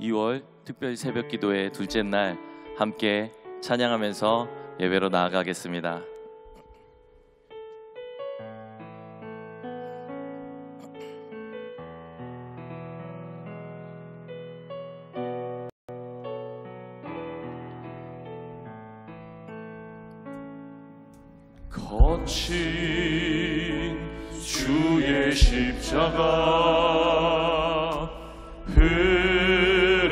2월 특별 새벽 기도의 둘째 날 함께 찬양하면서 예배로 나아가겠습니다. 거친 주의 십자가 흐르는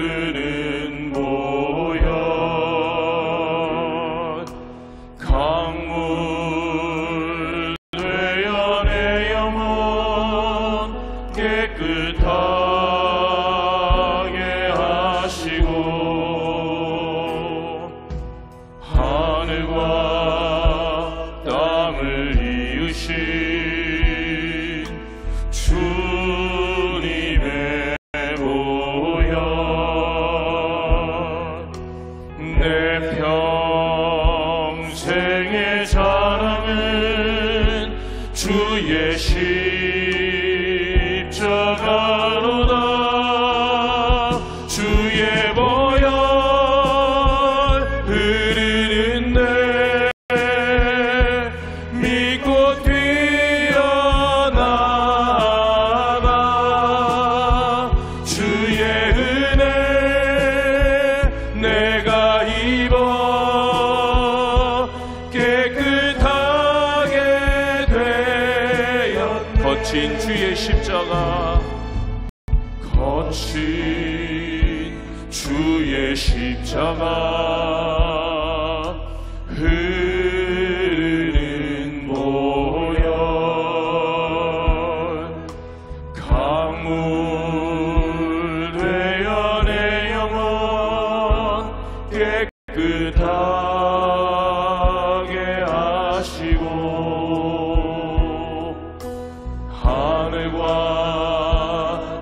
보혈 강물 되어 내 영혼 깨끗하게 하시고 하늘과 땅을 이으신 주님의 보혈 내 평생의 자랑은 주의 십자가로다. 주의 보혈 흐르는 내 믿고 뛰어나가 주의 은혜 내가 입어 깨끗하게 되었네. 거친 주의 십자가 거친 주의 십자가 흐르는 보혈 강물 되어 내 영혼 깨끗하게 하시고 하늘과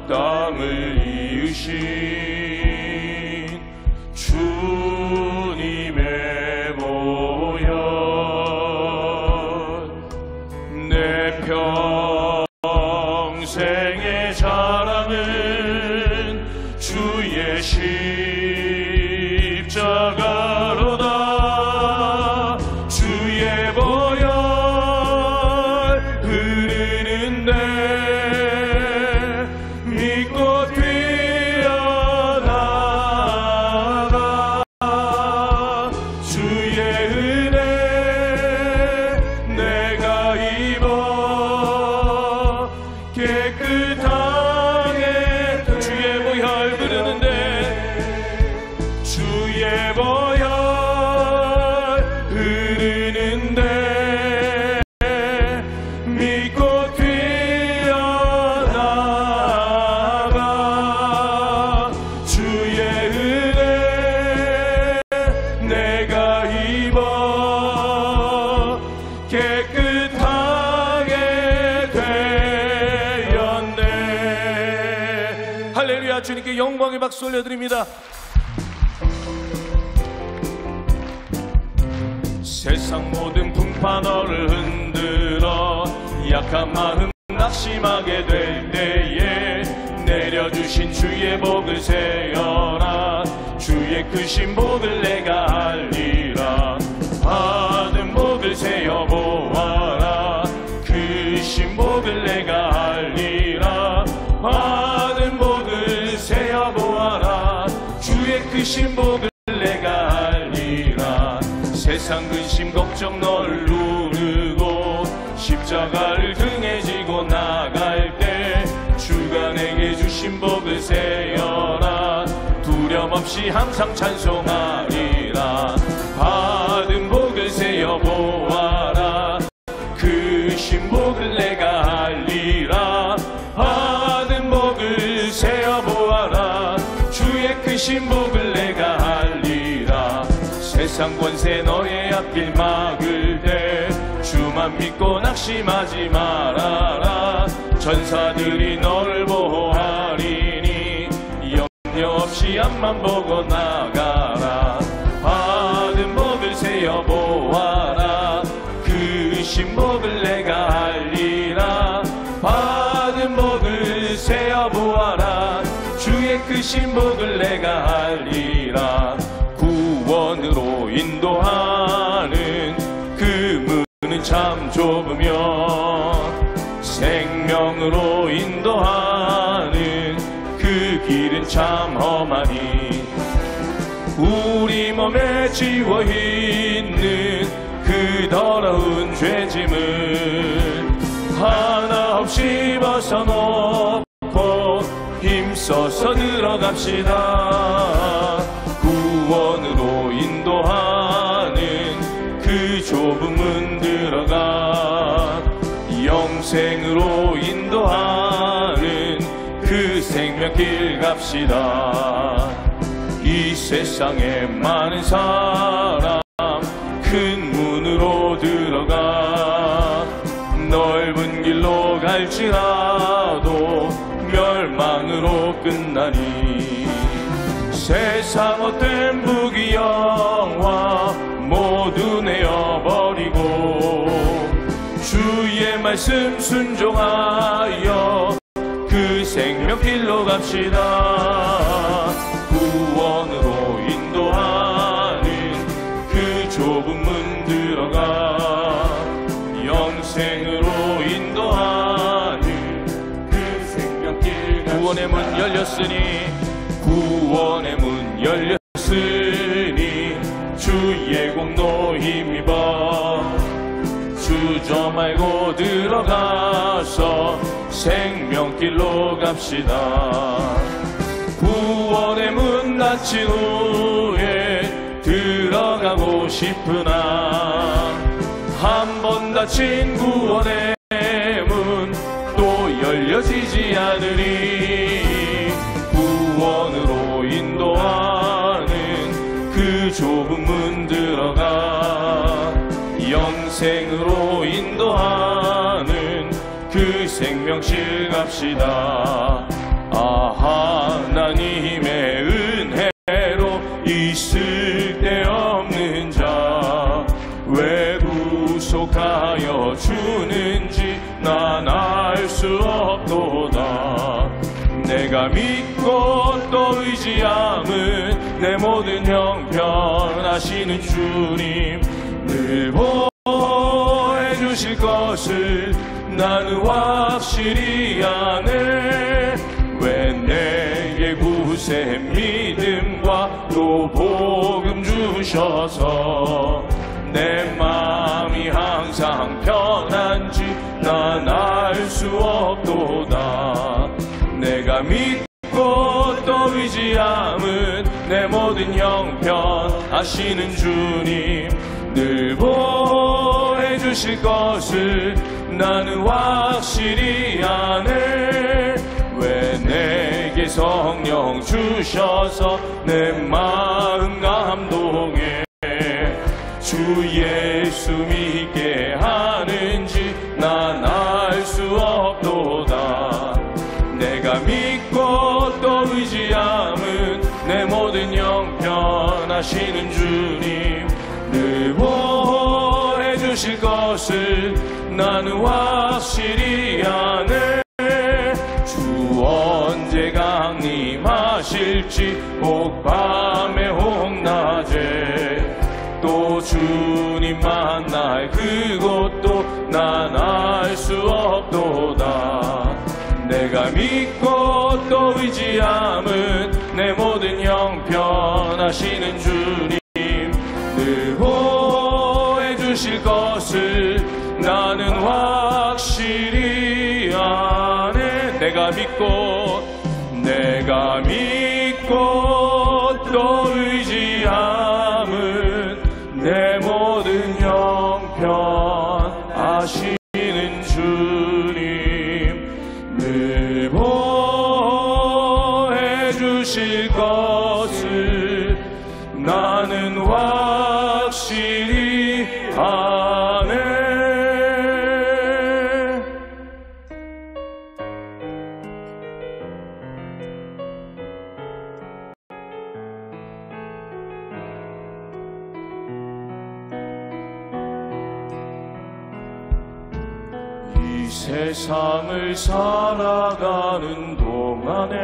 땅을 이으신 주님의 보혈 내 평생의 자랑은 주의 십자가로다. 주의 보혈 흐르는 내 믿고 뛰어나가 주의 은혜 내가 입어 깨끗하게 주의 보혈 흐르는데 주의 보혈 흐르는데 믿고 뛰어나가 주의 은혜 내가 입어 깨끗하게 되었네. 할렐루야. 주님께 영광의 박수 올려드립니다. 세상 모든 풍파 너를 흔들어 약한 마음 낙심하게 될 때에 내려주신 주의 복을 세어라. 주의 크신 복을 내가 알리라. 받은 복을 세어 보아라. 크신 복을 내가 알리라. 받은 복을 세어 보아라. 주의 크신 복을 내가 알리라. 세상 근심 걱정 너를 누르고 십자가를 등에 지고 나갈 때 주가 내게 주신 복을 세어라. 두려움 없이 항상 찬송하리라. 받은 복을 세어 보아라. 크신 복을 내가 알리라. 받은 복을 세어 보아라. 주의 크신 복을 내가 알리라. 세상 권세 너의 앞길 막을 때 주만 믿고 낙심하지 말아라. 전사들이 너를 보호하리니 염려 없이 앞만 보고 나가라. 받은 복을 세어 보아라. 크신 복을 내가 알리라. 받은 복을 세어 보아라. 주의 그 신복을 내가 알리라. 구원으로 인도하는 그 문은 참 좁으며 생명으로 인도하는 그 길은 참 험하니 우리 몸에 지워있는 그 더러운 죄짐을 하나 없이 벗어놓고 힘써서 들어갑시다. 구원으로 인도하는 그 좁은 문 들어가 영생으로 인도하는 그 생명길 갑시다. 이 세상에 많은 사람 큰 문으로 들어가 넓은 길로 갈지라도 멸망으로 끝나니 세상 헛된 부귀영화 모두 내어버리고 주의 말씀 순종하여 그 생명길로 갑시다. 구원으로 인도하는 그 좁은 문 들어가 영생으로 인도하는 그 생명길 갑시다. 구원의 문 열렸으니 구원의 문 열렸으니 주의 공로 힘입어 주저 말고 들어가서 생명길로 갑시다. 구원의 문 닫힌 후에 들어가고 싶으나 한 번 닫힌 구원의 문 또 열려지지 않으리. 구원으로 인도하는 그 좁은 문 들어가 영생으로 인도하는 그 생명실 갑시다. 하나님의 은혜로 있을 데 없는 자 왜 구속하여 주는지 난 알 수 없도다. 내가 믿고 또 의지함은 내 모든 형편하시는 주님 늘 보호해 주실 것을 나는 확실히 아네. 왜 내게 구세 믿음과 또 복음 주셔서 내 마음이 항상 편한지 난 알 수 없도다. 내가 믿고 또 의지함은 내 모든 형편하시는 주님 늘 보호해 주실 것을 나는 확실히 아네. 왜 내게 성령 주셔서 내 마음 감동해 주 예수 믿게 하는지 난 알 수 없도다. 내가 믿고 또 의지함은 내 모든 형편하시는 주님 늘 보호해 주실 것을 나는 확실히 아네. 주 언제 강림하실지 혹 밤에 혹 낮에 또 주님 만날 그곳도 난 알 수 없도다. 내가 믿고 또 의지함은 내 모든 형편하시는 주님 늘 보호해 주실 것을 나는 확실히 아네. 내가 믿고 또 의지함은 내 모든 형편하시는 주님 늘 보호해 주실 것을 나는 확실히 아네. 이 세상을 살아가는 동안에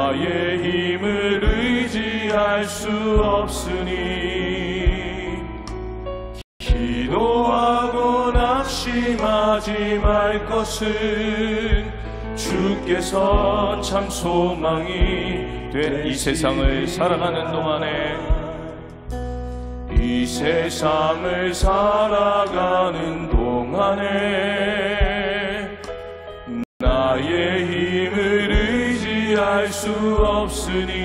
나의 힘을 의지할 수 없으니 기도하고 낙심하지 말 것은 주께서 참 소망이 이 세상을 살아가는 동안에 이 세상을 살아가는 동안에 나의 힘을 의지할 수 없으니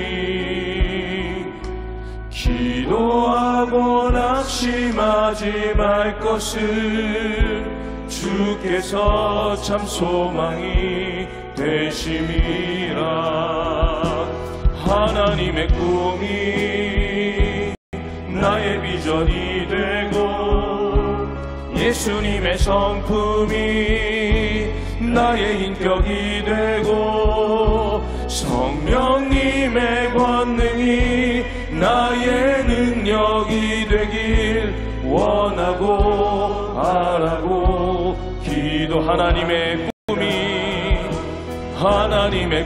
기도하고 낙심하지 말 것은 주께서 참 소망이 되심이라. 하나님의 꿈이 나의 비전이 되고 예수님의 성품이 나의 인격이 되고 성령님의 권능이 나의 능력이 되길 원하고 바라고 기도. 하나님의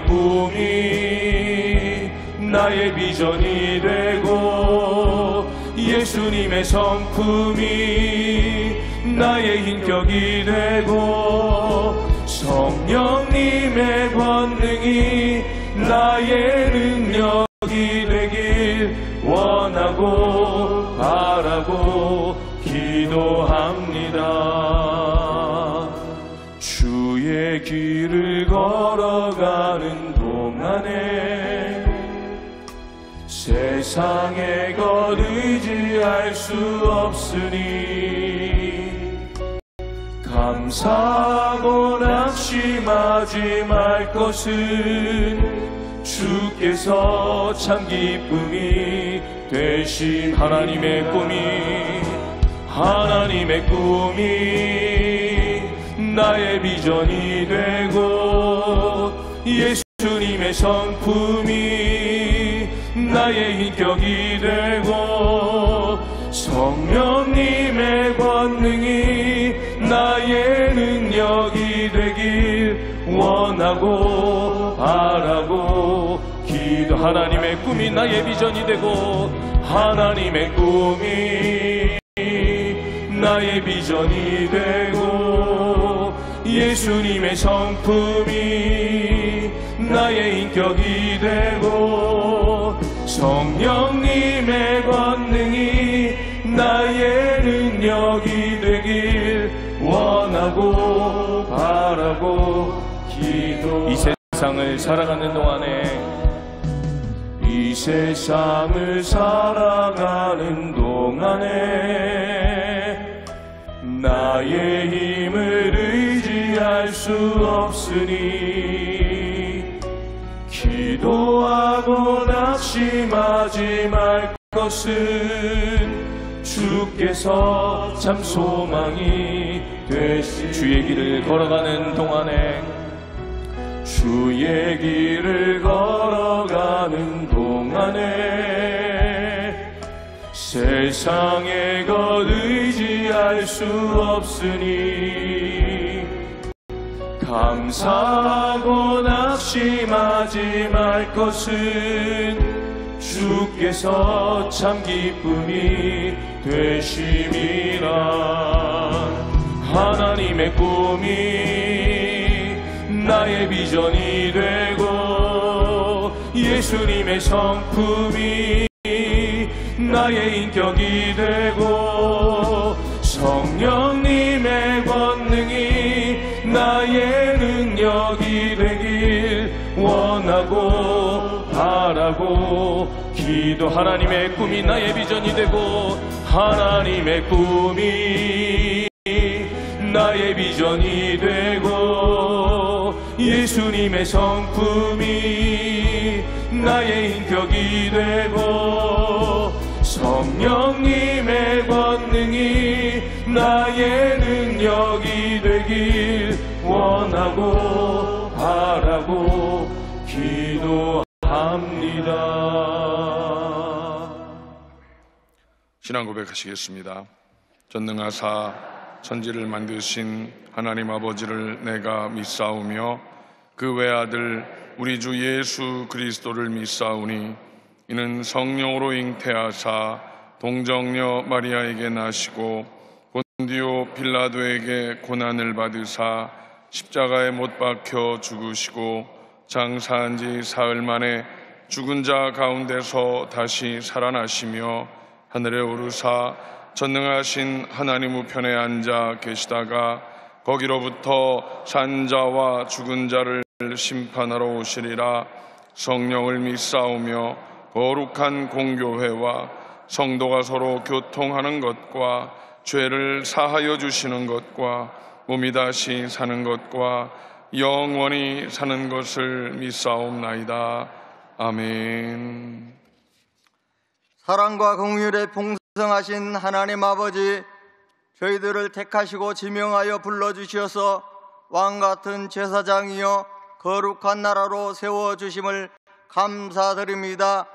꿈이 나의 비전이 되고 예수님의 성품이 나의 인격이 되고 성령님의 권능이 나의 능력이 되길 원하고 바라고 기도합니다. 주의 길을 걸어가는 동안에 세상의 것 의지할 수 없으니 감사하고 낙심하지 말 것은 주께서 참 기쁨이 되신 하나님의 꿈이 나의 비전이 되고 예수님의 성품이 나의 인격이 되고 성령님의 권능이 나의 능력이 되길 원하고 바라고 기도. 하나님의 꿈이 나의 비전이 되고 하나님의 꿈이 나의 비전이 되고 예수님의 성품이 나의 인격이 되고 성령님의 권능이 나의 능력이 되길 원하고 바라고 기도. 이 세상을 살아가는 동안에 나의 힘을 의지할 수 없으니 기도하고 낙심하지 말 것은 주께서 참 소망이 되시. 주의 길을 걸어가는 동안에 세상의 것 의지할 수 없으니 감사하고 낙심하지 말 것은 주께서 참 기쁨이 되심이라. 하나님의 꿈이 나의 비전이 되고 예수님의 성품이 나의 인격이 되고 성령님의 권능이 나의 능력이 되길 원하고 바라고 기도. 하나님의 꿈이 나의 비전이 되고 하나님의 꿈이 나의 비전이 되고 예수님의 성품이 나의 인격이 되고 성령님의 권능이 나의 능력이 되길 원하고 바라고 기도합니다. 신앙 고백하시겠습니다. 전능하사 천지를 만드신 하나님 아버지를 내가 믿사오며 그 외아들 우리 주 예수 그리스도를 믿사오니 이는 성령으로 잉태하사 동정녀 마리아에게 나시고 본디오 빌라도에게 고난을 받으사 십자가에 못 박혀 죽으시고 장사한 지 사흘 만에 죽은 자 가운데서 다시 살아나시며 하늘에 오르사 전능하신 하나님 우편에 앉아 계시다가 거기로부터 산자와 죽은 자를 심판하러 오시리라. 성령을 믿사오며 거룩한 공교회와 성도가 서로 교통하는 것과 죄를 사하여 주시는 것과 몸이 다시 사는 것과 영원히 사는 것을 믿사옵나이다. 아멘. 사랑과 긍휼에 풍성하신 하나님 아버지, 저희들을 택하시고 지명하여 불러주셔서 왕같은 제사장이여 거룩한 나라로 세워주심을 감사드립니다.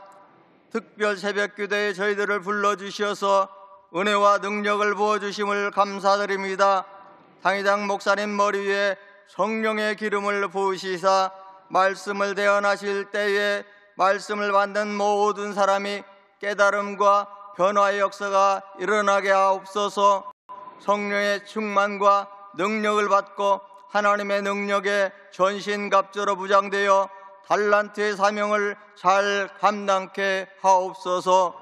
특별 새벽기도에 저희들을 불러주셔서 은혜와 능력을 부어주심을 감사드립니다. 당회장 목사님 머리 위에 성령의 기름을 부으시사 말씀을 대언하실 때에 말씀을 받는 모든 사람이 깨달음과 변화의 역사가 일어나게 하옵소서. 성령의 충만과 능력을 받고 하나님의 능력에 전신갑주로 무장되어 달란트의 사명을 잘 감당케 하옵소서.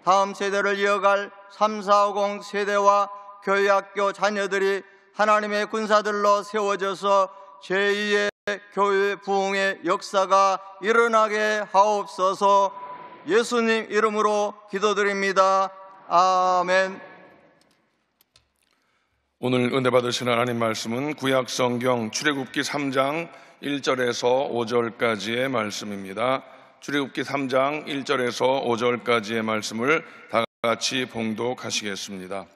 다음 세대를 이어갈 3450 세대와 교회학교 자녀들이 하나님의 군사들로 세워져서 제2의 교회 부흥의 역사가 일어나게 하옵소서. 예수님 이름으로 기도드립니다. 아멘. 오늘 은혜 받으시는 하나님 말씀은 구약 성경 출애굽기 3장 1절에서 5절까지의 말씀입니다. 출애굽기 3장 1절에서 5절까지의 말씀을 다 같이 봉독하시겠습니다.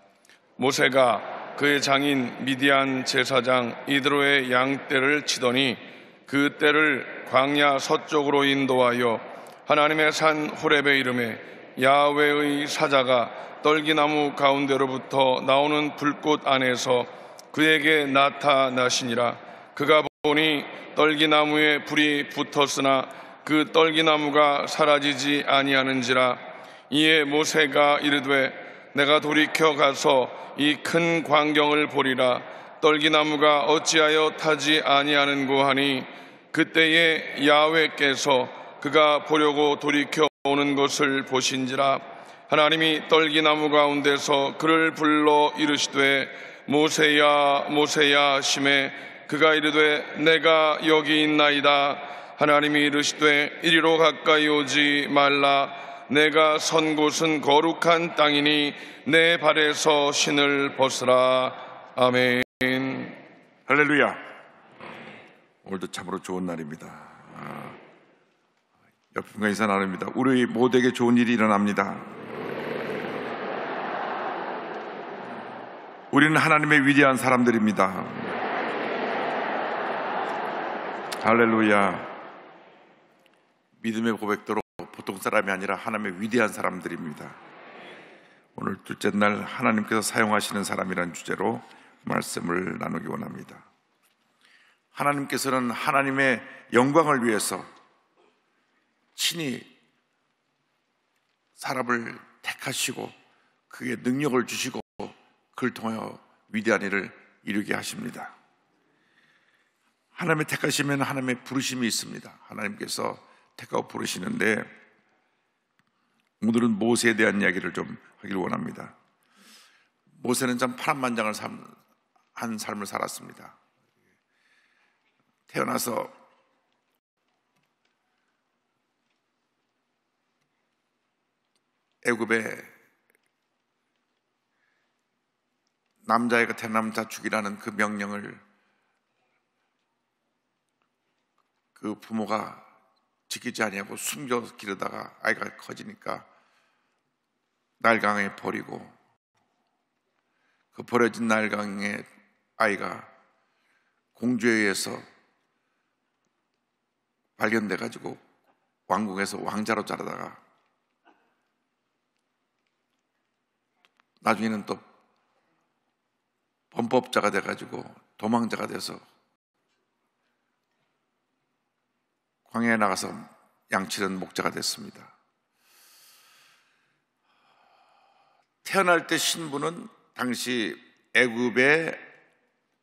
모세가 그의 장인 미디안 제사장 이드로의 양떼를 치더니 그 떼를 광야 서쪽으로 인도하여 하나님의 산 호렙의 이름에 야훼의 사자가 떨기나무 가운데로부터 나오는 불꽃 안에서 그에게 나타나시니라. 그가 보니 떨기나무에 불이 붙었으나 그 떨기나무가 사라지지 아니하는지라. 이에 모세가 이르되 내가 돌이켜 가서 이 큰 광경을 보리라. 떨기나무가 어찌하여 타지 아니하는고 하니 그때에 야훼께서 그가 보려고 돌이켜 오는 것을 보신지라. 하나님이 떨기나무 가운데서 그를 불러 이르시되 모세야 모세야 하시매 그가 이르되 내가 여기 있나이다. 하나님이 이르시되 이리로 가까이 오지 말라. 내가 선 곳은 거룩한 땅이니 내 발에서 신을 벗으라. 아멘. 할렐루야. 오늘도 참으로 좋은 날입니다. 옆에 분과 인사 나눕니다. 우리 모두에게 좋은 일이 일어납니다. 우리는 하나님의 위대한 사람들입니다. 할렐루야. 믿음의 고백대로 보통 사람이 아니라 하나님의 위대한 사람들입니다. 오늘 둘째 날 하나님께서 사용하시는 사람이라는 주제로 말씀을 나누기 원합니다. 하나님께서는 하나님의 영광을 위해서 친히 사람을 택하시고 그의 능력을 주시고 그를 통하여 위대한 일을 이루게 하십니다. 하나님의 택하시면 하나님의 부르심이 있습니다. 하나님께서 택하고 부르시는데 오늘은 모세에 대한 이야기를 좀 하길 원합니다. 모세는 참 파란만장을 한 삶을 살았습니다. 태어나서 애굽에 남자애가 태어나면 다 죽이라는 그 명령을 그 부모가 지키지 아니하고 숨겨 기르다가 아이가 커지니까 나일강에 버리고 그 버려진 나일강의 아이가 공주에 의해서 발견돼가지고 왕궁에서 왕자로 자라다가 나중에는 또 범법자가 돼가지고 도망자가 돼서 광야에 나가서 양치는 목자가 됐습니다. 태어날 때 신부는 당시 애굽에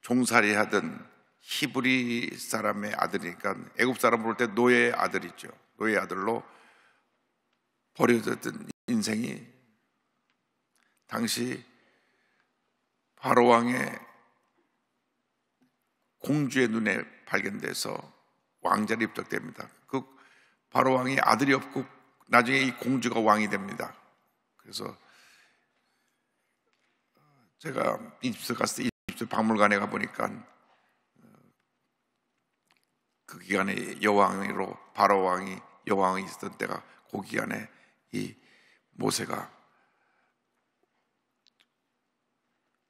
종살이 하던 히브리 사람의 아들이니까, 애굽 사람 볼 때 노예의 아들이죠. 노예의 아들로 버려졌던 인생이 당시 바로 왕의 공주의 눈에 발견돼서 왕자로 입덕됩니다. 그 바로 왕이 아들이 없고 나중에 이 공주가 왕이 됩니다. 그래서 제가 이집트 갔을 때 이집트 박물관에 가보니까 그 기간에 여왕으로 바로 왕이 여왕이 있었던 때가 그 기간에 이 모세가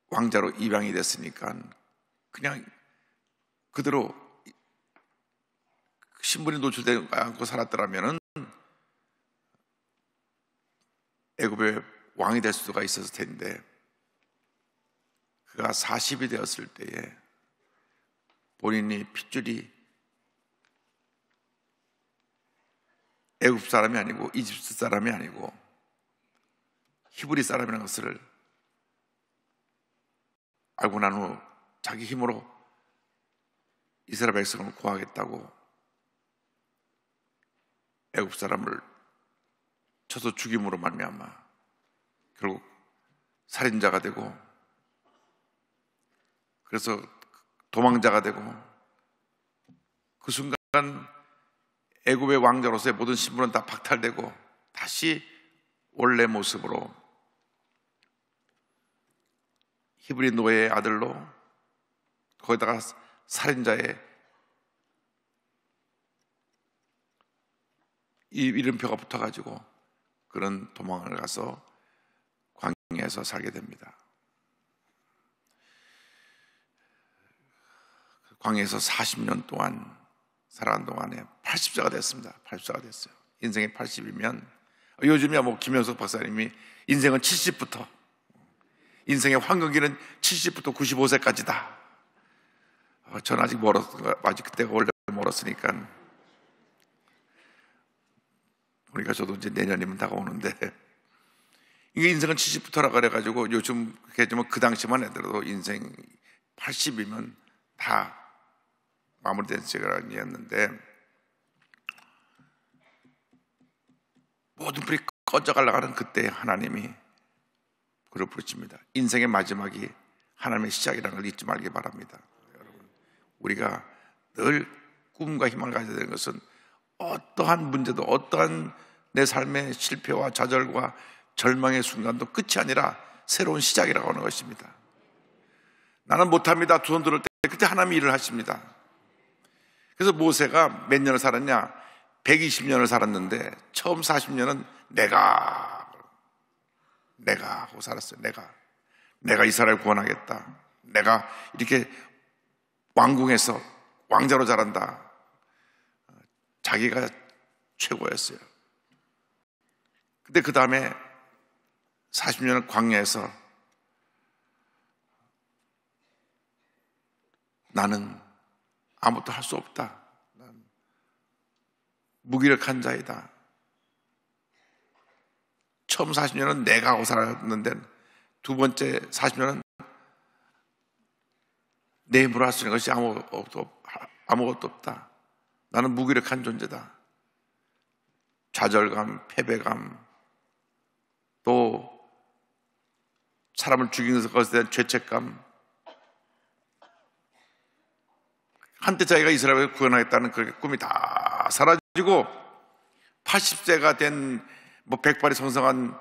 왕자로 입양이 됐으니까 그냥 그대로 신분이 노출되지 않고 살았더라면은 애굽의 왕이 될 수가 있었을 텐데, 그가 40이 되었을 때에 본인이 핏줄이 애굽 사람이 아니고 이집트 사람이 아니고 히브리 사람이라는 것을 알고 난 후 자기 힘으로 이스라엘 백성을 구하겠다고 애굽 사람을 쳐서 죽임으로 말미암아 결국 살인자가 되고, 그래서 도망자가 되고, 그 순간 애굽의 왕자로서의 모든 신분은 다 박탈되고 다시 원래 모습으로 히브리 노예의 아들로, 거기다가 살인자의 이 이름표가 붙어가지고 그런 도망을 가서 광야에서 살게 됩니다. 광야에서 40년 동안 살아간 동안에 80세가 됐습니다. 80세가 됐어요. 인생이 80이면, 요즘이야 뭐 김현석 박사님이 인생은 70부터, 인생의 황금기는 70부터 95세까지다. 전 아직 아직 그때가 원래 멀었으니까, 그러니까 저도 이제 내년이면 다가오는데, 이게 인생은 70부터라 그래가지고 요즘 그 당시만 해도 인생 80이면 다 마무리된 시간이었는데, 모든 불이 꺼져가려고 하는 그때 하나님이 그를 부르십니다. 인생의 마지막이 하나님의 시작이라는 걸 잊지 말기 바랍니다. 여러분, 우리가 늘 꿈과 희망을 가져야 되는 것은 어떠한 문제도, 어떠한 내 삶의 실패와 좌절과 절망의 순간도 끝이 아니라 새로운 시작이라고 하는 것입니다. 나는 못합니다. 두 손 들을 때 그때 하나님이 일을 하십니다. 그래서 모세가 몇 년을 살았냐? 120년을 살았는데 처음 40년은 내가 하고 살았어요. 내가 이스라엘 구원하겠다. 내가 이렇게 왕궁에서 왕자로 자란다. 자기가 최고였어요. 근데 그 다음에 40년을 광야에서 나는 아무것도 할 수 없다. 난 무기력한 자이다. 처음 40년은 내가 하고 살았는데 두 번째 40년은 내 힘으로 할 수 있는 것이 아무것도 없다. 나는 무기력한 존재다. 좌절감, 패배감, 또 사람을 죽이는 것에 대한 죄책감, 한때 자기가 이스라엘을 구원하겠다는 그 꿈이 다 사라지고 80세가 된 백발이 성성한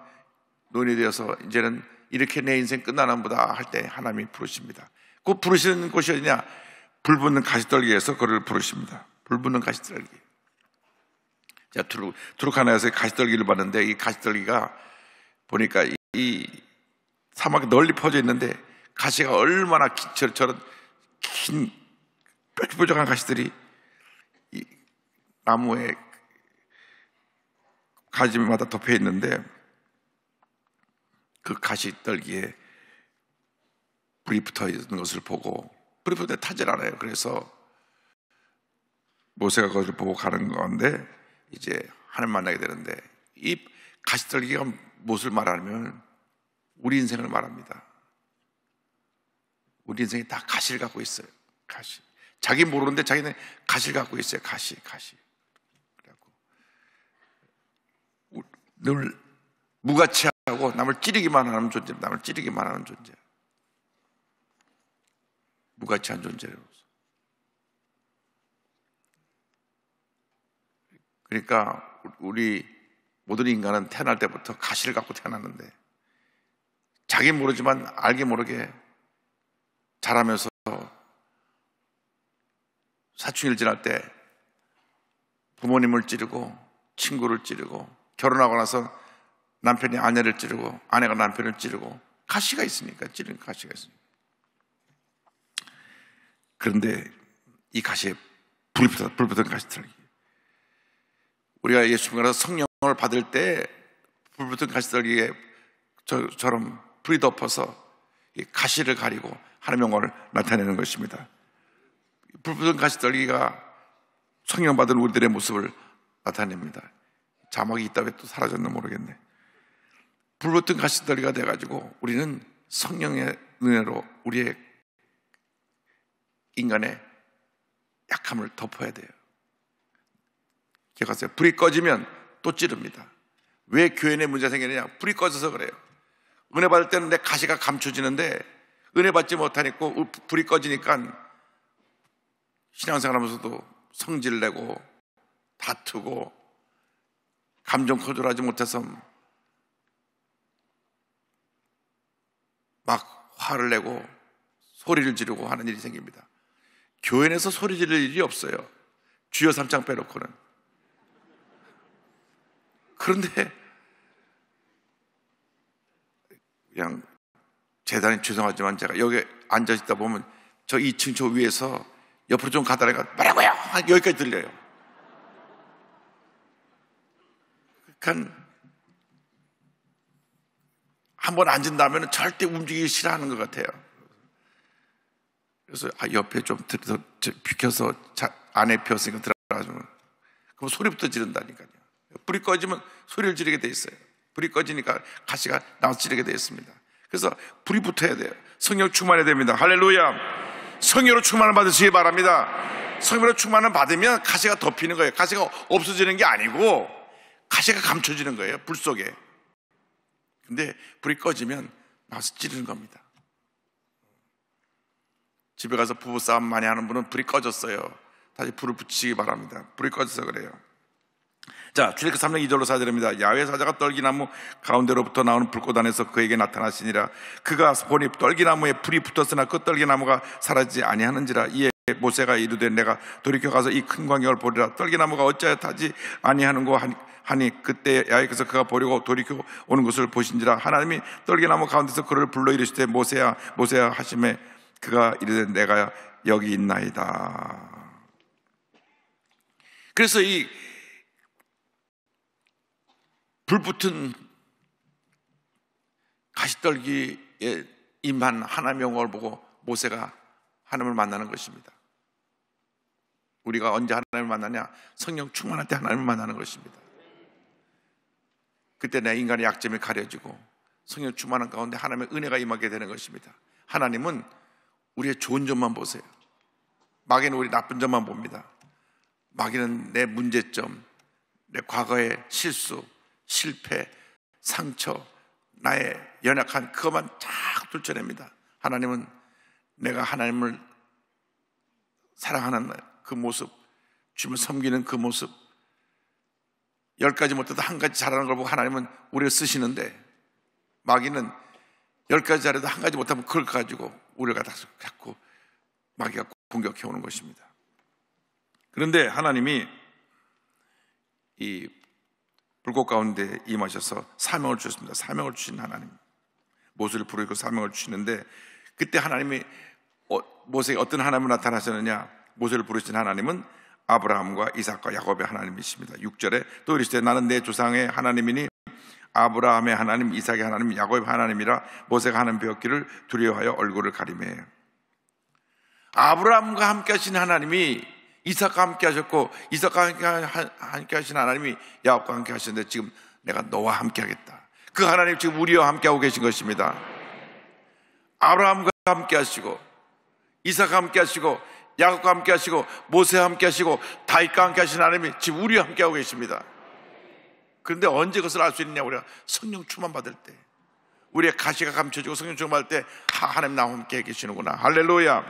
노인이 되어서 이제는 이렇게 내 인생 끝나나 보다 할 때 하나님이 부르십니다. 그 부르시는 곳이 어디냐? 불붙는 가시떨기에서 그를 부르십니다. 불붙는 가시떨기. 제가 투르카나에서 가시떨기를 봤는데, 이 가시떨기가 보니까 이 사막에 널리 퍼져 있는데 가시가 얼마나 저런 긴 뾰족한 가시들이 이 나무에 가지마다 덮여 있는데, 그 가시떨기에 불이 붙어 있는 것을 보고, 불이 붙어 타질 않아요. 그래서 모세가 그것을 보고 가는 가운데 이제 하나님 만나게 되는데, 이 가시떨기가 무엇을 말하냐면 우리 인생을 말합니다. 우리 인생이 다 가시를 갖고 있어요. 가시. 자기 모르는데 자기는 가시를 갖고 있어요. 가시. 그래갖고 늘 무가치하고 남을 찌르기만 하는 존재, 무가치한 존재로서. 그러니까 우리 모든 인간은 태어날 때부터 가시를 갖고 태어났는데, 자기 모르지만 알게 모르게 자라면서 사춘기를 지날 때 부모님을 찌르고 친구를 찌르고, 결혼하고 나서 남편이 아내를 찌르고 아내가 남편을 찌르고, 가시가 있으니까, 찌르는 가시가 있으니까. 그런데 이 가시에 불붙은 가시떨기, 우리가 예수님께서 성령을 받을 때 불붙은 가시떨기처럼 불이 덮어서 이 가시를 가리고 하나님의 영광을 나타내는 것입니다. 불붙은 가시떨기가 성령 받은 우리들의 모습을 나타냅니다. 자막이 있다 왜 또 사라졌나 모르겠네. 불붙은 가시떨기가 돼가지고 우리는 성령의 은혜로 우리의 인간의 약함을 덮어야 돼요. 기억하세요. 불이 꺼지면 또 찌릅니다. 왜 교회 내 문제가 생기느냐? 불이 꺼져서 그래요. 은혜 받을 때는 내 가시가 감춰지는데 은혜 받지 못하니까 불이 꺼지니까 신앙생활 하면서도 성질내고 다투고 감정 조절하지 못해서 막 화를 내고 소리를 지르고 하는 일이 생깁니다. 교회 내에서 소리 지를 일이 없어요. 주여 3장 빼놓고는. 그런데 그냥 대단히 죄송하지만 제가 여기 앉아있다 보면 저 2층 저 위에서 옆으로 좀 가다가 뭐라고요? 여기까지 들려요. 그러니까 한번 앉은 다음에는 절대 움직이기 싫어하는 것 같아요. 그래서 옆에 좀 비켜서 안에 폈으니까 들어가주면, 그럼 소리부터 지른다니까요. 불이 꺼지면 소리를 지르게 돼 있어요. 불이 꺼지니까 가시가 나와서 지르게 돼 있습니다. 그래서 불이 붙어야 돼요. 성령 충만해야 됩니다. 할렐루야. 성령으로 충만을 받으시기 바랍니다. 성령으로 충만을 받으면 가시가 덮이는 거예요. 가시가 없어지는 게 아니고 가시가 감춰지는 거예요. 불 속에. 근데 불이 꺼지면 나와서 찌르는 겁니다. 집에 가서 부부싸움 많이 하는 분은 불이 꺼졌어요. 다시 불을 붙이시기 바랍니다. 불이 꺼져서 그래요. 자, 출애굽기 3장 2절로 4절입니다. 야훼 사자가 떨기나무 가운데로부터 나오는 불꽃 안에서 그에게 나타나시니라. 그가 보니 떨기나무에 불이 붙었으나 그 떨기나무가 사라지지 아니하는지라. 이에 모세가 이르되 내가 돌이켜 가서 이 큰 광경을 보리라. 떨기나무가 어찌하여 타지 아니하는고 하니 그때 야훼께서 그가 보려고 돌이켜 오는 것을 보신지라. 하나님이 떨기나무 가운데서 그를 불러 이르시되 모세야 모세야 하시매 그가 이르되 내가 여기 있나이다. 그래서 이 불붙은 가시떨기에 임한 하나님의 영광을 보고 모세가 하나님을 만나는 것입니다. 우리가 언제 하나님을 만나냐? 성령 충만할 때 하나님을 만나는 것입니다. 그때 내 인간의 약점이 가려지고 성령 충만한 가운데 하나님의 은혜가 임하게 되는 것입니다. 하나님은 우리의 좋은 점만 보세요. 마귀는 우리 나쁜 점만 봅니다. 마귀는 내 문제점, 내 과거의 실수, 실패, 상처, 나의 연약한 그것만 쫙 들춰냅니다. 하나님은 내가 하나님을 사랑하는 그 모습, 주님을 섬기는 그 모습, 10가지 못해도 한 가지 잘하는 걸 보고 하나님은 우리를 쓰시는데, 마귀는 10가지 잘해도 한 가지 못하면 그걸 가지고 우리가 다 자꾸 마귀가 공격해 오는 것입니다. 그런데 하나님이 이 불꽃 가운데 임하셔서 사명을 주셨습니다. 사명을 주신 하나님, 모세를 부르고 사명을 주시는데, 그때 하나님이 모세에게 어떤 하나님을 나타나셨느냐? 모세를 부르신 하나님은 아브라함과 이삭과 야곱의 하나님이십니다. 6절에 또 이르시되 나는 내 조상의 하나님이니 아브라함의 하나님, 이삭의 하나님, 야곱의 하나님이라. 모세가 하나님 배웠기를 두려워하여 얼굴을 가리매. 아브라함과 함께 하신 하나님이 이삭과 함께 하셨고 이삭과 함께 하신 하나님이 야곱과 함께 하셨는데 지금 내가 너와 함께 하겠다. 그 하나님 지금 우리와 함께 하고 계신 것입니다. 아브라함과 함께 하시고 이삭과 함께 하시고 야곱과 함께 하시고 모세와 함께 하시고 다윗과 함께 하신 하나님이 지금 우리와 함께 하고 계십니다. 그런데 언제 그것을 알 수 있느냐? 우리가 성령 충만 받을 때, 우리의 가시가 감춰지고 성령 충만 받을 때 하나님 나와 함께 계시는구나. 할렐루야.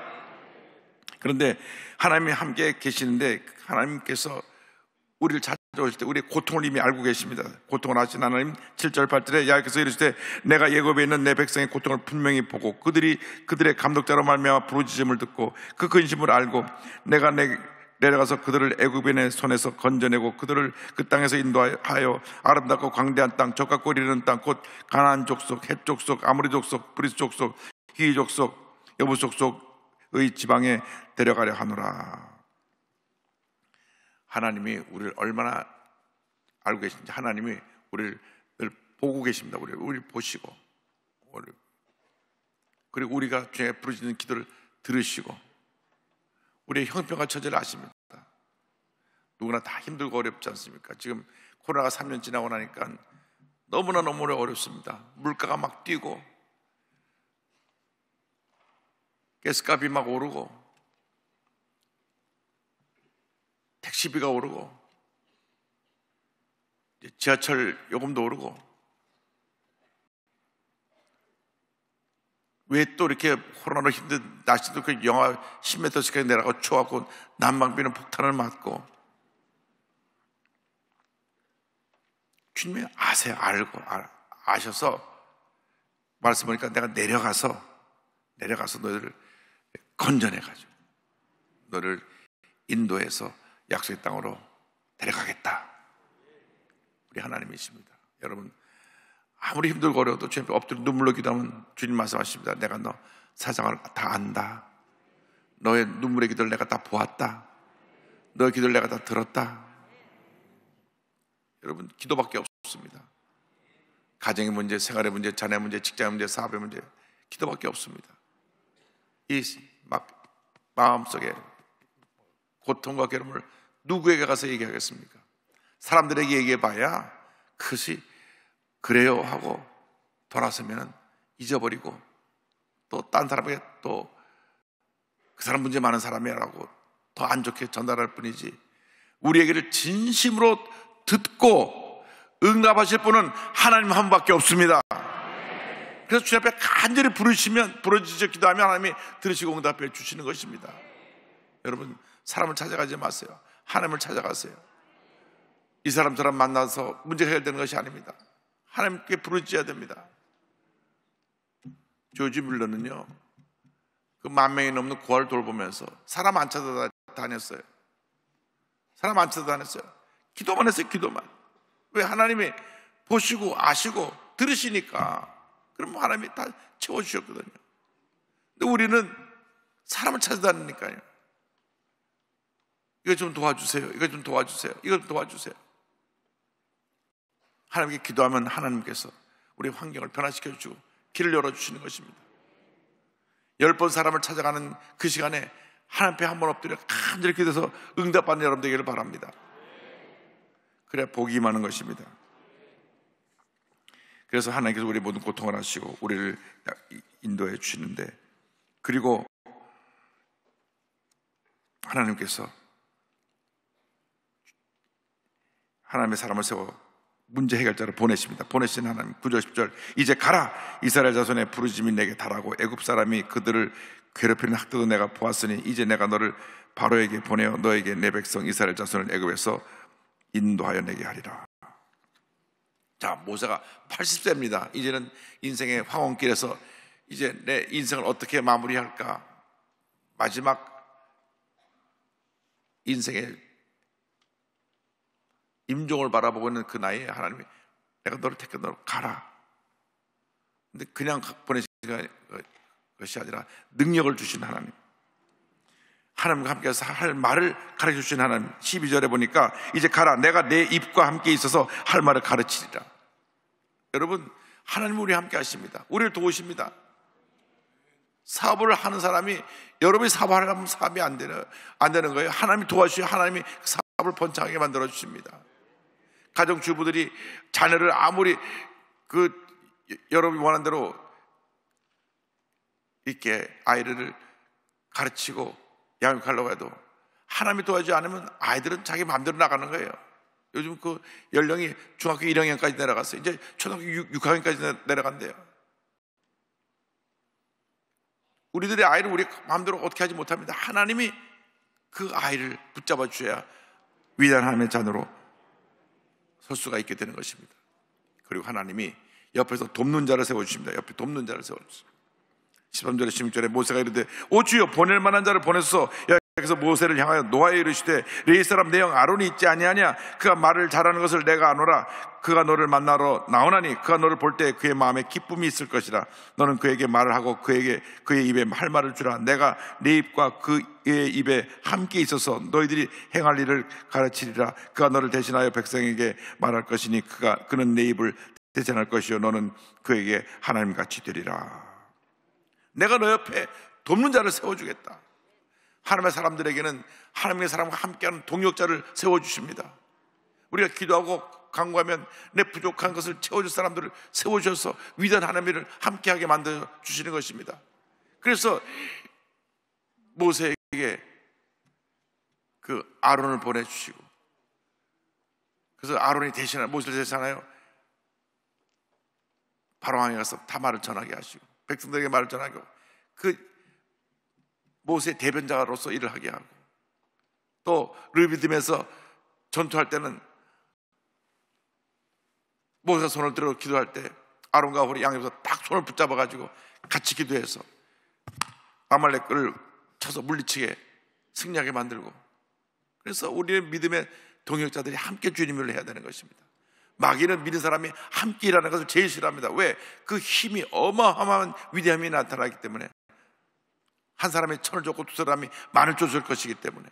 그런데 하나님이 함께 계시는데 하나님께서 우리를 찾아오실 때 우리의 고통을 이미 알고 계십니다. 고통을 아신 하나님 7절 8절에 야훼께서 이르시되 내가 예굽에 있는 내 백성의 고통을 분명히 보고 그들의 감독자로 말미암아 부르짖음을 듣고 그 근심을 알고 내가 내려가서 그들을 애굽인의 손에서 건져내고 그들을 그 땅에서 인도하여 아름답고 광대한 땅, 젖과 꿀이 흐르는 땅, 곧 가나안 족속, 헷 족속, 아모리 족속, 브리스 족속, 히위 족속, 여부 족속의 지방에 데려가려 하노라. 하나님이 우리를 얼마나 알고 계신지, 하나님이 우리를 늘 보고 계십니다. 우리를 보시고, 그리고 우리가 주에 부르짖는 기도를 들으시고 우리의 형편과 처지를 아십니다. 누구나 다 힘들고 어렵지 않습니까? 지금 코로나가 3년 지나고 나니까 너무나 어렵습니다. 물가가 막 뛰고 가스값이 막 오르고 택시비가 오르고 지하철 요금도 오르고, 왜 또 이렇게 코로나로 힘든 날씨도 그 영하 10m씩까지 내려가고 추워갖고 난방비는 폭탄을 맞고, 주님이 아세요. 아셔서 말씀하니까 내가 내려가서 너희를 건져내가지고 너를 인도해서 약속의 땅으로 데려가겠다. 우리 하나님이십니다. 여러분, 아무리 힘들고 어려워도 주님 앞에 엎드려 눈물로 기도하면 주님 말씀하십니다. 내가 너 사정을 다 안다. 너의 눈물의 기도를 내가 다 보았다. 너의 기도를 내가 다 들었다. 여러분, 기도밖에 없습니다. 가정의 문제, 생활의 문제, 자녀 문제, 직장의 문제, 사업의 문제, 기도밖에 없습니다. 이 마음속에 고통과 괴로움을 누구에게 가서 얘기하겠습니까? 사람들에게 얘기해봐야 그것이 그래요 하고 돌아서면 잊어버리고 또 딴 사람에게 또 그 사람 문제 많은 사람이라고 더 안 좋게 전달할 뿐이지, 우리 얘기를 진심으로 듣고 응답하실 분은 하나님 한 분밖에 없습니다. 그래서 주님 앞에 간절히 부르짖어 기도하면 하나님이 들으시고 응답해 주시는 것입니다. 여러분, 사람을 찾아가지 마세요. 하나님을 찾아가세요. 이 사람처럼 만나서 문제가 해결되는 것이 아닙니다. 하나님께 부르짖어야 됩니다. 조지 뮬러는요, 그 10,000명이 넘는 고아를 돌보면서 사람 안 찾아다녔어요. 사람 안 찾아다녔어요. 기도만 했어요. 기도만. 왜? 하나님이 보시고 아시고 들으시니까. 그럼 하나님이 다 채워주셨거든요. 근데 우리는 사람을 찾아다니니까요. 이거 좀 도와주세요. 이거 좀 도와주세요. 이거 좀 도와주세요. 하나님께 기도하면 하나님께서 우리 환경을 변화시켜 주시고 길을 열어주시는 것입니다. 10번 사람을 찾아가는 그 시간에 하나님 앞에 한 번 엎드려 간절히 기도해서 응답받는 여러분 되기를 바랍니다. 그래야 복이 임하는 것입니다. 그래서 하나님께서 우리의 모든 고통을 하시고 우리를 인도해 주시는데, 그리고 하나님께서 하나님의 사람을 세워 문제 해결자를 보내십니다. 보내신 하나님, 9절 10절 이제 가라. 이스라엘 자손의 부르짖음이 내게 달하고 애굽 사람이 그들을 괴롭히는 학대도 내가 보았으니 이제 내가 너를 바로에게 보내어 너에게 내 백성 이스라엘 자손을 애굽에서 인도하여 내게 하리라. 자, 모세가 80세입니다. 이제는 인생의 황혼길에서 이제 내 인생을 어떻게 마무리할까, 마지막 인생의 임종을 바라보고 있는 그 나이에 하나님이 내가 너를 택해 너를 가라. 근데 그냥 보내신 것이 아니라 능력을 주신 하나님, 하나님과 함께해서 할 말을 가르쳐 주신 하나님. 12절에 보니까 이제 가라. 내가 내 입과 함께 있어서 할 말을 가르치리라. 여러분, 하나님 우리 함께 하십니다. 우리를 도우십니다. 사업을 하는 사람이 여러분이 사업하려면 사업이 안 되는 거예요. 하나님이 도와주셔야 하나님이 사업을 번창하게 만들어 주십니다. 가정주부들이 자녀를 아무리 여러분이 원하는 대로 이렇게 아이를 가르치고 양육하려고 해도 하나님이 도와주지 않으면 아이들은 자기 마음대로 나가는 거예요. 요즘 그 연령이 중학교 1학년까지 내려갔어요. 이제 초등학교 6학년까지 내려간대요. 우리들의 아이를 우리 마음대로 어떻게 하지 못합니다. 하나님이 그 아이를 붙잡아 주셔야 위대한 하나님의 자녀로 설 수가 있게 되는 것입니다. 그리고 하나님이 옆에서 돕는 자를 세워주십니다. 옆에 돕는 자를 세워주십니다. 13절에 16절에 모세가 이르되 오 주여 보낼 만한 자를 보냈소. 그래서 모세를 향하여 노아에 이르시되 레위 사람 내 형 아론이 있지 아니하냐? 그가 말을 잘하는 것을 내가 아노라. 그가 너를 만나러 나오나니 그가 너를 볼 때 그의 마음에 기쁨이 있을 것이라. 너는 그에게 말을 하고 그의 입에 할 말을 주라. 내가 내 입과 그의 입에 함께 있어서 너희들이 행할 일을 가르치리라. 그가 너를 대신하여 백성에게 말할 것이니 그는 내 입을 대신할 것이요 너는 그에게 하나님같이 되리라. 내가 너 옆에 돕는 자를 세워주겠다. 하나님의 사람들에게는 하나님의 사람과 함께하는 동역자를 세워주십니다. 우리가 기도하고 간구하면 내 부족한 것을 채워줄 사람들을 세워주셔서 위대한 하나님을 함께하게 만들어주시는 것입니다. 그래서 모세에게 그 아론을 보내주시고, 그래서 아론이 모세를 대신하여 바로왕에 가서 다 말을 전하게 하시고 백성들에게 말을 전하고 그 모세의 대변자로서 일을 하게 하고, 또 르비딤에서 전투할 때는 모세가 손을 들어 기도할 때 아론과 홀이 양옆에서 딱 손을 붙잡아 가지고 같이 기도해서 아말렉을 쳐서 물리치게 승리하게 만들고, 그래서 우리의 믿음의 동역자들이 함께 주님을 해야 되는 것입니다. 마귀는 믿는 사람이 함께 일하는 것을 제일 싫어합니다. 왜? 그 힘이 어마어마한 위대함이 나타나기 때문에. 한 사람이 1,000을 줬고 두 사람이 10,000을 줬을 것이기 때문에.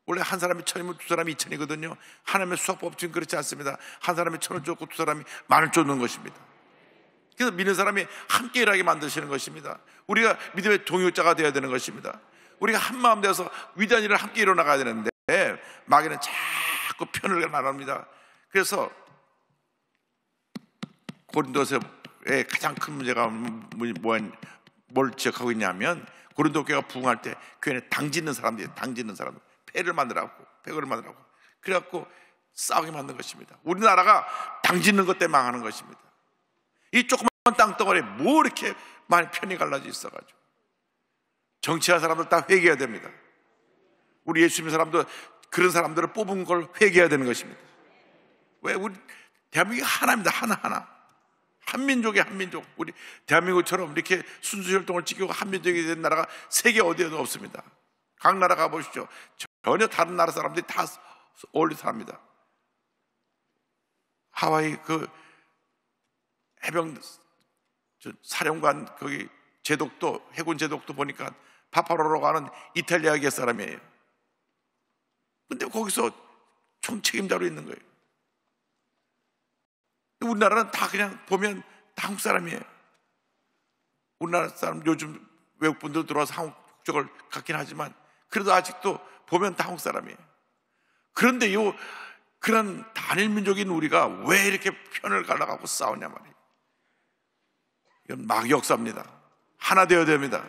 원래 한 사람이 1,000이면 두 사람이 2,000이거든요. 하나님의 수학법칙은 그렇지 않습니다. 한 사람이 1,000을 줬고 두 사람이 10,000을 줬는 것입니다. 그래서 믿는 사람이 함께 일하게 만드시는 것입니다. 우리가 믿음의 동역자가 되어야 되는 것입니다. 우리가 한 마음 되어서 위대한 일을 함께 이뤄나가야 되는데 마귀는 자꾸 편을 나눕니다. 그래서 고린도서의 가장 큰 문제가 뭘 지적하고 있냐면, 고린도 교회가 부흥할 때 교회는 당짓는 사람들이에요. 당짓는 사람들, 패를 만들라고, 패거를 만들라고, 그래갖고 싸우게 만든 것입니다. 우리나라가 당짓는 것 때문에 망하는 것입니다. 이 조그만 땅덩어리에 뭐 이렇게 많이 편이 갈라져 있어가지고. 정치한 사람들 다 회개해야 됩니다. 우리 예수 믿는 사람도 그런 사람들을 뽑은 걸 회개해야 되는 것입니다. 왜? 우리 대한민국이 하나입니다. 하나하나. 한민족이 한민족. 우리 대한민국처럼 이렇게 순수혈통을 지키고 한민족이 된 나라가 세계 어디에도 없습니다. 각 나라 가보시죠. 전혀 다른 나라 사람들이 다 어울려 삽니다. 하와이 그 해병 사령관 거기 제독도, 해군 제독도 보니까 파파로라고 하는 이탈리아계 사람이에요. 근데 거기서 총책임자로 있는 거예요. 우리나라는 다 그냥 보면 다 한국 사람이에요. 우리나라 사람 요즘 외국분들 들어와서 한국 국적을 갖긴 하지만 그래도 아직도 보면 다 한국 사람이에요. 그런데 그런 단일 민족인 우리가 왜 이렇게 편을 갈라가고 싸우냐 말이에요. 이건 마귀 역사입니다. 하나 되어야 됩니다.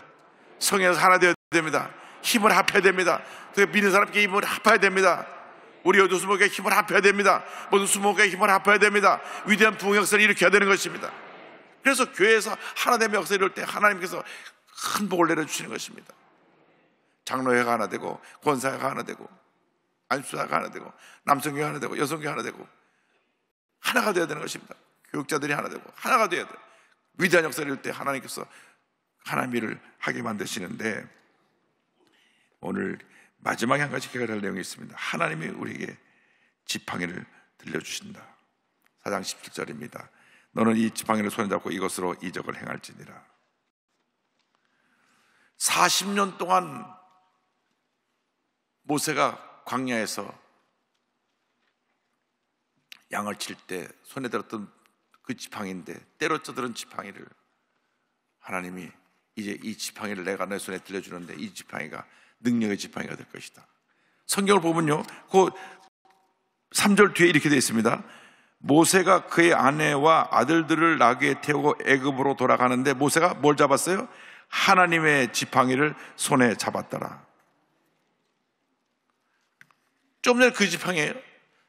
성령에서 하나 되어야 됩니다. 힘을 합해야 됩니다. 믿는 사람께 힘을 합해야 됩니다. 우리 여도 수목에 힘을 합해야 됩니다. 모든 수목에 힘을 합해야 됩니다. 위대한 부흥 역사를 일으켜야 되는 것입니다. 그래서 교회에서 하나됨의 역사를 이룰 때 하나님께서 큰 복을 내려주시는 것입니다. 장로회가 하나 되고, 권사회가 하나 되고, 안수사가 하나 되고, 남성교회 하나 되고, 여성교회 하나 되고, 하나가 되어야 되는 것입니다. 교육자들이 하나 되고 하나가 되어야 돼요. 위대한 역사를 이룰 때 하나님께서 하나님 일을 하게 만드시는데, 오늘 마지막에 한 가지 기억할 내용이 있습니다. 하나님이 우리에게 지팡이를 들려주신다. 4장 17절입니다. 너는 이 지팡이를 손에 잡고 이것으로 이적을 행할지니라. 40년 동안 모세가 광야에서 양을 칠 때 손에 들었던 그 지팡이인데, 때로 쪄들은 지팡이를 하나님이 이제 이 지팡이를 내가 내 손에 들려주는데 이 지팡이가 능력의 지팡이가 될 것이다. 성경을 보면요, 그 3절 뒤에 이렇게 되어 있습니다. 모세가 그의 아내와 아들들을 나귀에 태우고 애굽으로 돌아가는데 모세가 뭘 잡았어요? 하나님의 지팡이를 손에 잡았더라. 좀 전에 그 지팡이에요.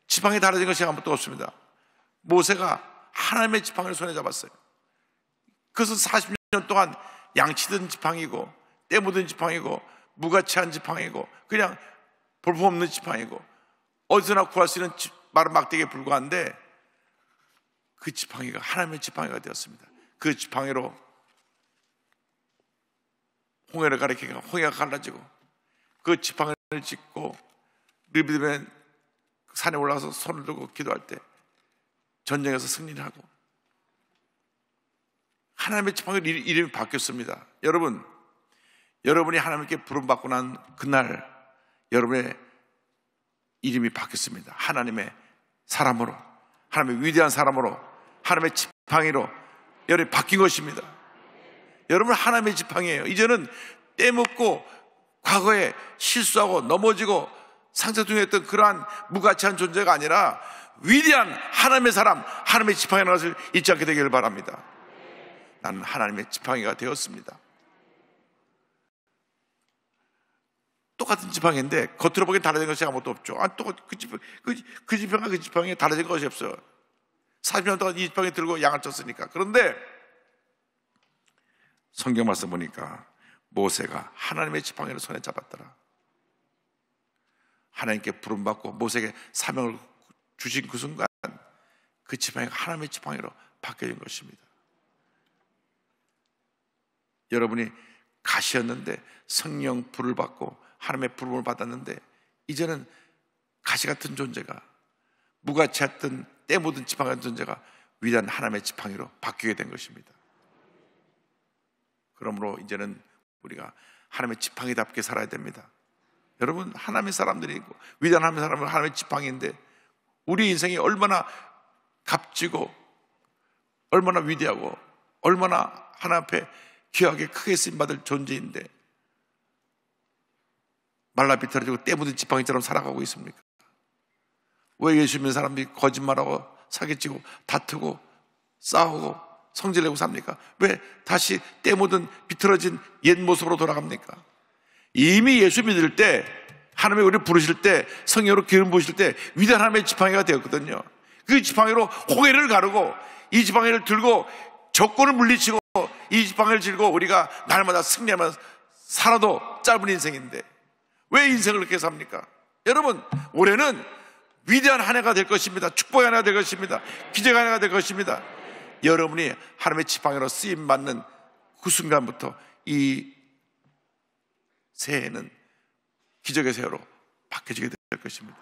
지팡이 달라진 것이 아무것도 없습니다. 모세가 하나님의 지팡이를 손에 잡았어요. 그것은 40년 동안 양치던 지팡이고 때 묻은 지팡이고 무가치한 지팡이고 그냥 볼품없는 지팡이고 어디서나 구할 수 있는 마른 막대기에 불과한데 그 지팡이가 하나님의 지팡이가 되었습니다. 그 지팡이로 홍해를 가리키니까 홍해가 갈라지고 그 지팡이를 짚고 르비딤의 산에 올라가서 손을 들고 기도할 때 전쟁에서 승리를 하고 하나님의 지팡이 이름이 바뀌었습니다. 여러분이 하나님께 부름받고 난 그날 여러분의 이름이 바뀌었습니다. 하나님의 사람으로, 하나님의 위대한 사람으로, 하나님의 지팡이로 여러분이 바뀐 것입니다. 여러분 하나님의 지팡이에요. 이제는 때묻고 과거에 실수하고 넘어지고 상처통했던 그러한 무가치한 존재가 아니라 위대한 하나님의 사람, 하나님의 지팡이라는 것을 잊지 않게 되기를 바랍니다. 나는 하나님의 지팡이가 되었습니다. 똑같은 지팡이인데 겉으로 보기엔 달라진 것이 아무것도 없죠. 그 지팡이가 그 지팡이에 달라진 것이 없어요. 40년 동안 이 지팡이 들고 양을 쳤으니까. 그런데 성경 말씀 보니까 모세가 하나님의 지팡이를 손에 잡았더라. 하나님께 부름받고 모세에게 사명을 주신 그 순간 그 지팡이가 하나님의 지팡이로 바뀌어진 것입니다. 여러분이 가시였는데 성령 불을 받고 하나님의 부름을 받았는데 이제는 가시 같은 존재가 무가치했던 때 묻은 지팡이 같은 존재가 위대한 하나님의 지팡이로 바뀌게 된 것입니다. 그러므로 이제는 우리가 하나님의 지팡이답게 살아야 됩니다. 여러분 하나님의 사람들이 있고 위대한 하나님의 사람은 하나님의 지팡이인데 우리 인생이 얼마나 값지고 얼마나 위대하고 얼마나 하나님 앞에 귀하게 크게 쓰임받을 존재인데 말라 비틀어지고 때 묻은 지팡이처럼 살아가고 있습니까? 왜 예수 믿는 사람들이 거짓말하고 사기치고 다투고 싸우고 성질내고 삽니까? 왜 다시 때 묻은 비틀어진 옛 모습으로 돌아갑니까? 이미 예수 믿을 때 하나님이 우리를 부르실 때 성령으로 기름 부으실 때 위대한 하나님의 지팡이가 되었거든요. 그 지팡이로 홍해를 가르고 이 지팡이를 들고 적군을 물리치고 이 지팡이를 들고 우리가 날마다 승리하면서 살아도 짧은 인생인데 왜 인생을 그렇게 삽니까? 여러분 올해는 위대한 한 해가 될 것입니다. 축복의 한 해가 될 것입니다. 기적의 한 해가 될 것입니다. 여러분이 하나님의 지팡이로 쓰임받는 그 순간부터 이 새해는 기적의 새해로 바뀌어지게 될 것입니다.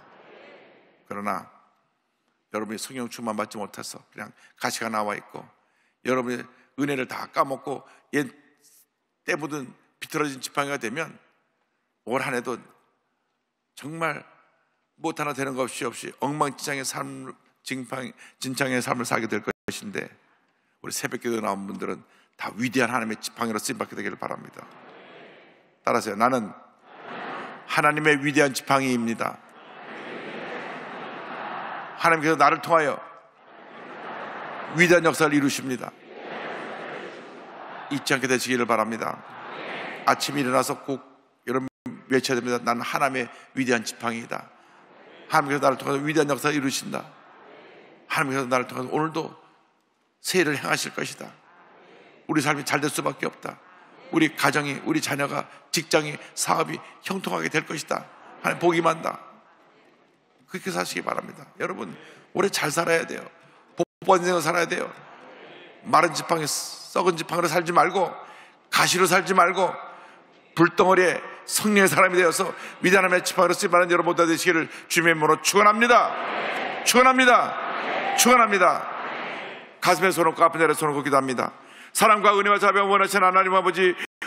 그러나 여러분이 성령 충만 받지 못해서 그냥 가시가 나와 있고 여러분의 은혜를 다 까먹고 옛 때 묻은 비틀어진 지팡이가 되면 올 한 해도 정말 못 하나 되는 것 없이 엉망진창의 삶, 진창의 삶을 살게 될 것인데 우리 새벽기도 나온 분들은 다 위대한 하나님의 지팡이로 쓰임받게 되기를 바랍니다. 따라서요. 나는 하나님의 위대한 지팡이입니다. 하나님께서 나를 통하여 위대한 역사를 이루십니다. 잊지 않게 되시기를 바랍니다. 아침에 일어나서 꼭 여러분 외쳐야 됩니다. 나는 하나님의 위대한 지팡이이다. 하나님께서 나를 통해서 위대한 역사를 이루신다. 하나님께서 나를 통해서 오늘도 새해를 행하실 것이다. 우리 삶이 잘 될 수밖에 없다. 우리 가정이, 우리 자녀가, 직장이, 사업이 형통하게 될 것이다. 하나님 복이 많다. 그렇게 사시기 바랍니다. 여러분 올해 잘 살아야 돼요. 복받은 생을 살아야 돼요. 마른 지팡이, 썩은 지팡이로 살지 말고 가시로 살지 말고 불덩어리에 성령의 사람이 되어서 위대한 하나님의 지팡이로 쓰임받는 여러분 모두 되시기를 주님의 이름으로 축원합니다. 축원합니다. 축원합니다. 가슴에 손 얹고 아픈 자리에 손 얹고 기도합니다. 사랑과 은혜와 자비와 원하시는 하나님 아버지,